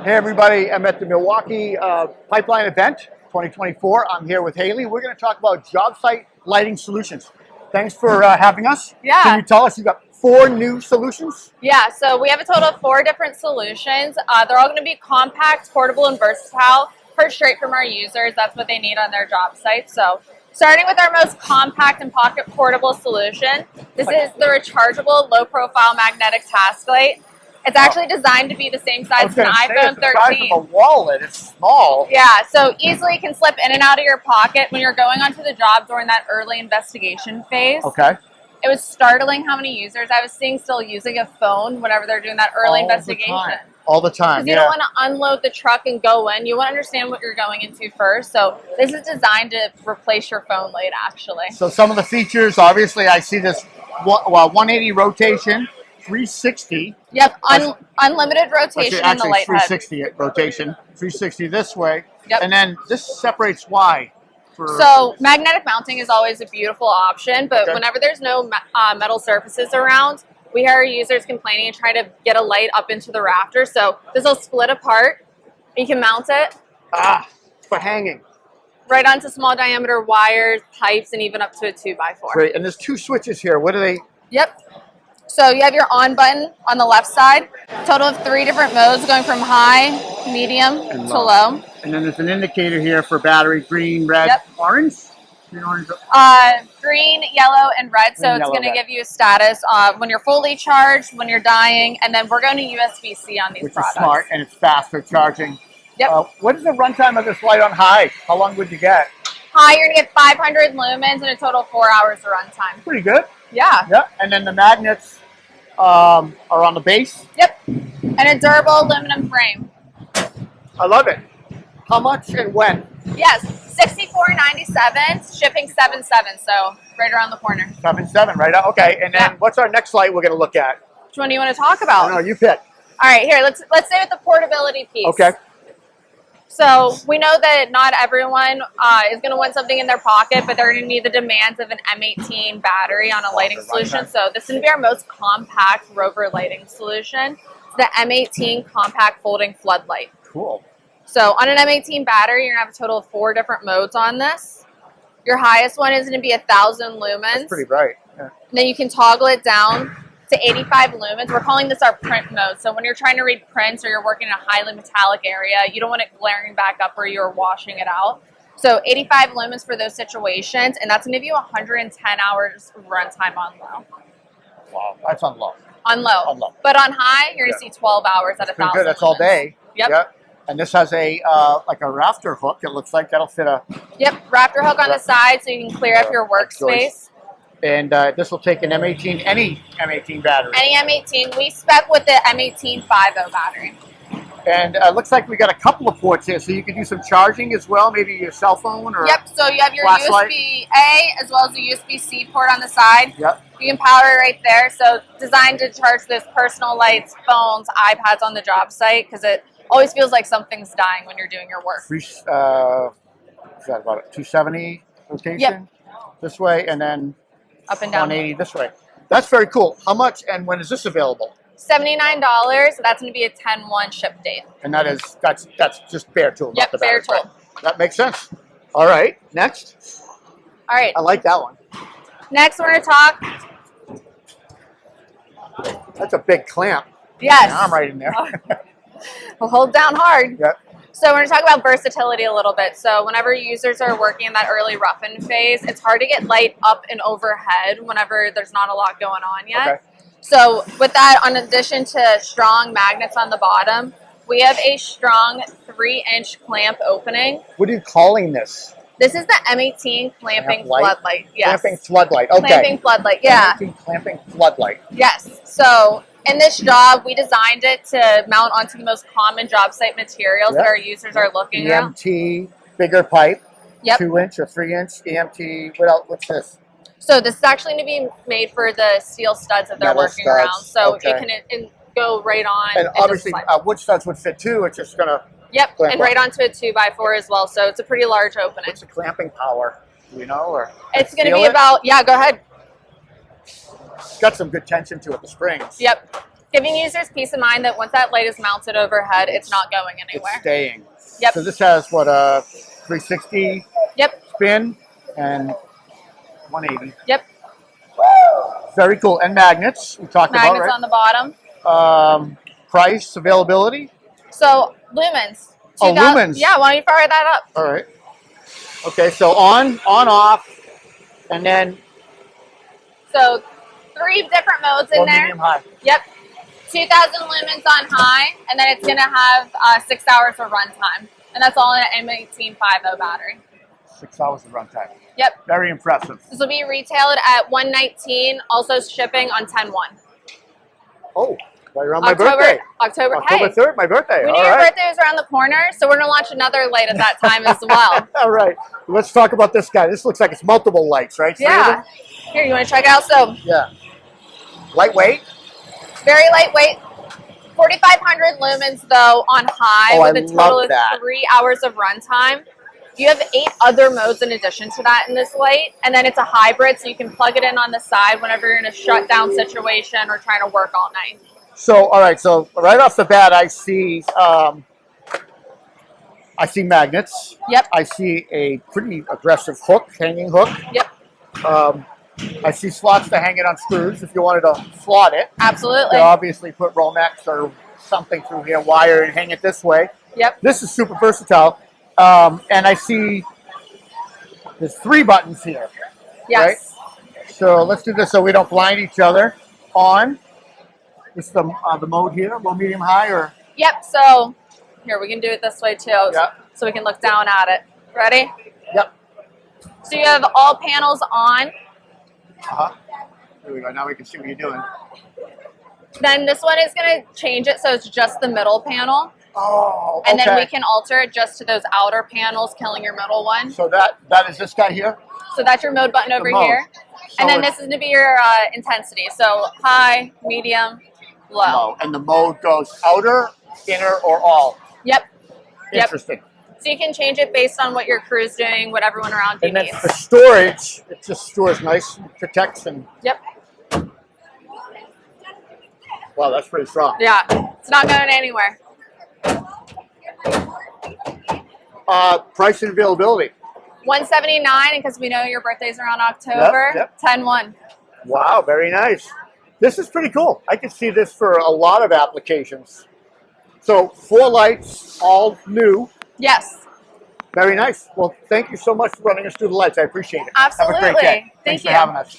Hey everybody, I'm at the Milwaukee Pipeline event 2024. I'm here with Haley. We're going to talk about Jobsite lighting solutions. Thanks for having us. Yeah. Can you tell us, you've got 4 new solutions? Yeah, so we have a total of 4 different solutions. They're all going to be compact, portable, and versatile, heard straight from our users. That's what they need on their job site. So starting with our most compact and pocket portable solution, this is the rechargeable low-profile magnetic task light. It's actually designed to be the same size as an iPhone 13. The size of a wallet. It's small. Yeah, so easily can slip in and out of your pocket when you're going onto the job during that early investigation phase. Okay. It was startling how many users I was seeing still using a phone whenever they're doing that early investigation. All the time. Because you don't want to unload the truck and go in. You want to understand what you're going into first. So this is designed to replace your phone light, actually. So some of the features, obviously, I see this 180 rotation, 360. Yep, unlimited rotation in the light 360 rotation, 360 this way. Yep. And then this separates why? So magnetic mounting is always a beautiful option, but whenever there's no metal surfaces around, we hear our users complaining and trying to get a light up into the rafters. So this will split apart. You can mount it. For hanging. Right onto small diameter wires, pipes, and even up to a 2x4. Great. And there's 2 switches here. What are they? Yep. So you have your on button on the left side. Total of 3 different modes going from high, medium, to low. And then there's an indicator here for battery, green, red, orange? Green, orange. Green, yellow, and red. So it's going to give you a status when you're fully charged, when you're dying, and then we're going to USB-C on these products. Which is smart, and it's faster charging. Yep. What is the runtime of this light on high? How long would you get? High, you're going to get 500 lumens and a total of 4 hours of runtime. Pretty good. Yeah. Yep. And then the magnets are on the base. Yep. And a durable aluminum frame. I love it. How much and when? Yes, $64.97, shipping 7.7, so right around the corner. 7.7, right? Okay. And then what's our next light we're going to look at? Which one do you want to talk about? I don't know. You pick. All right, here. Let's stay with the portability piece. Okay. So we know that not everyone is going to want something in their pocket, but they're going to need the demands of an M18 battery on a lighting solution. So this is going to be our most compact rover lighting solution. It's the M18 compact folding floodlight. Cool. So on an M18 battery, you're going to have a total of 4 different modes on this. Your highest one is going to be 1,000 lumens. That's pretty bright. Yeah. And then you can toggle it down to 85 lumens. We're calling this our print mode. So when you're trying to read prints or you're working in a highly metallic area, you don't want it glaring back up where you're washing it out. So 85 lumens for those situations, and that's going to give you 110 hours of runtime on low. Wow, that's on low. On low. On low. But on high, you're going to see 12 hours at 1,000 good. That's lumens. all day. Yep. And this has a like a rafter hook. It looks like that'll fit a. Yep, rafter hook on the side so you can clear up your workspace. And this will take an M18, any M18 battery. Any M18. We spec with the M18 5.0 battery. And it looks like we got a couple of ports here, so you can do some charging as well, maybe your cell phone or. Yep. So you have your USB-A as well as a USB-C port on the side. Yep. You can power it right there. So designed to charge those personal lights, phones, iPads on the job site because it always feels like something's dying when you're doing your work. Is that about a 270 rotation this way, and then up and down 180 this way. That's very cool. How much and when is this available? $79. That's going to be a 10/1 ship date. And that's just bare tool. Yep, not the bare battery, tool. right? That makes sense. All right, next. All right. I like that one. Next, we're going to talk. That's a big clamp. Yes. I'm right in there. We'll hold down hard. Yep. So we're going to talk about versatility a little bit. So whenever users are working in that early roughen phase, it's hard to get light up and overhead whenever there's not a lot going on yet. Okay. So with that, in addition to strong magnets on the bottom, we have a strong 3-inch clamp opening. What are you calling this? This is the M18 clamping floodlight. Yes. Clamping floodlight. Okay. Clamping floodlight. Yeah. M18 clamping floodlight. Yes. So in this job, we designed it to mount onto the most common job site materials that our users are looking at. EMT, bigger pipe. Yep. 2-inch or 3-inch EMT. What else? What's this? So this is actually going to be made for the steel studs that they're working around. So it can go right on. And obviously, wood studs would fit too. It's just going to. Yep, and right onto a 2x4 as well. So it's a pretty large opening. What's the clamping power? Do you know? Or it's going to be about, go ahead. It's got some good tension to it, the springs. Yep. Giving users peace of mind that once that light is mounted overhead, it's not going anywhere. It's staying. Yep. So this has what, a 360 Yep. spin and 180. Yep. Very cool. And magnets. We talked Magnets about, on the bottom. right? Price, availability. So lumens. Oh, lumens. Yeah. Why don't you fire that up? All right. Okay. So on, off, and then So 3 different modes in low, there. medium, high. Yep. 2,000 lumens on high, and then it's going to have 6 hours of runtime. And that's all in an M1850 battery. 6 hours of runtime. Yep. Very impressive. This will be retailed at $119, also shipping on 10/1. Oh, right around my birthday. October October 3rd, my birthday. We All knew your right. birthday was around the corner, so we're going to launch another light at that time as well. All right. Let's talk about this guy. This looks like it's multiple lights, right? Three of Yeah. them? Here, you want to check it out? So, Yeah. Lightweight. very lightweight. 4,500 lumens, though, on high, Oh, with I a total love of that. 3 hours of runtime. You have 8 other modes in addition to that in this light, and then it's a hybrid, so you can plug it in on the side whenever you're in a shutdown situation or trying to work all night. So, all right. So right off the bat, I see magnets. Yep. I see a pretty aggressive hook, hanging hook. Yep. I see slots to hang it on screws if you wanted to slot it. Absolutely. You obviously put Romex or something through here, wire, and hang it this way. Yep. This is super versatile. And I see there's 3 buttons here. Yes. Right? So let's do this so we don't blind each other. On. This is the mode here, low, medium, high, or? Yep. So here, we can do it this way too. Yep. So we can look down at it. Ready? Yep. So you have all panels on. Uh-huh. There we go. Now we can see what you're doing. Then this one is going to change it so it's just the middle panel. Oh, okay. And then we can alter it just to those outer panels, killing your middle one. So that is this guy here? So that's your mode button over mode. here. So And then it's- this is going to be your intensity. So high, medium, low. Low. And the mode goes outer, inner, or all. Yep. Yep. Interesting. So you can change it based on what your crew's doing, what everyone around you And then needs. for storage, it just stores nice, protects, and Yep. wow, that's pretty strong. Yeah. It's not going anywhere. Price and availability. $179, because we know your birthday's around October. Yep. 10/1. Wow, very nice. This is pretty cool. I can see this for a lot of applications. So 4 lights, all new. Yes. Very nice. Well, thank you so much for running us through the lights. I appreciate it. Have a Absolutely. great day. Thank Thanks you. for having us.